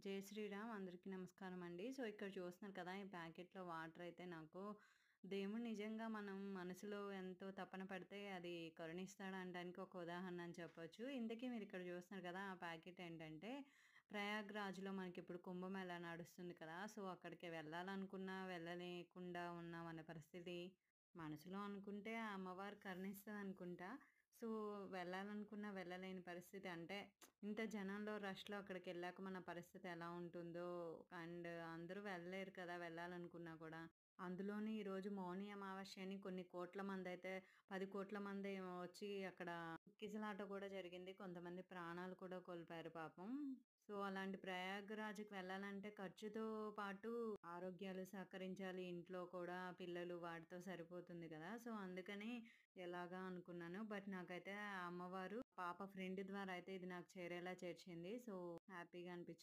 జై శ్రీరామ్ అందరికీ నమస్కారం అండి. సో, ఇక్కడ చూస్తున్నారు కదా! ఈ ప్యాకెట్‌లో వాటర్ అయితే నాకు దేవుడు నిజంగా మనం మనసులో ఎంతో తపన పడితే అది కరుణిస్తాడనడానికి ఒక ఉదాహరణ అని చెప్పొచ్చు. ఇంతకీ మీరిక్కడ చూస్తున్నారు కదా! ఆ ప్యాకెట్ ఏంటంటే ప్రయాగ్‌రాజ్‌లో మనకిప్పుడు కుంభమేళా నడుస్తుంది కదా! సో, అక్కడికి వెళ్ళాలనుకున్నా వెళ్ళలేకుండా ఉన్నాం అనే పరిస్థితి. మనసులో అనుకుంటే ఆ అమ్మవారు కరుణిస్తదనుకుంటా. సో, వెళ్ళాలనుకున్నా వెళ్ళలేని పరిస్థితి. అంటే ఇంత జనంలో రష్‌లో అక్కడికెళ్ళాక మన పరిస్థితి ఎలా ఉంటుందో అండ్ అందరూ వెళ్ళలేరు కదా! వెళ్ళాలనుకున్నా కూడా. అందులోని ఈరోజు మౌని అమావాస్య అని కొన్ని కోట్ల మందైతే 10,00,00,000 మందేమో వచ్చి అక్కడ తొక్కిసలాట కూడా జరిగింది. కొంతమంది ప్రాణాలు కూడా కోల్పోయారు పాపం. సో, అలాంటి ప్రయాగరాజ్‌కి వెళ్ళాలంటే ఖర్చుతో పాటు ఆరోగ్యాలు సహకరించాలి. ఇంట్లో కూడా పిల్లలు వాటితో సరిపోతుంది కదా! సో, అందుకని ఎలాగా అనుకున్నాను. బట్ నాకైతే ఆ అమ్మవారు పాప ఫ్రెండ్ ద్వారా అయితే ఇది నాకు చేరేలా చేర్చింది. సో, హ్యాపీగా అనిపిచ్చింది.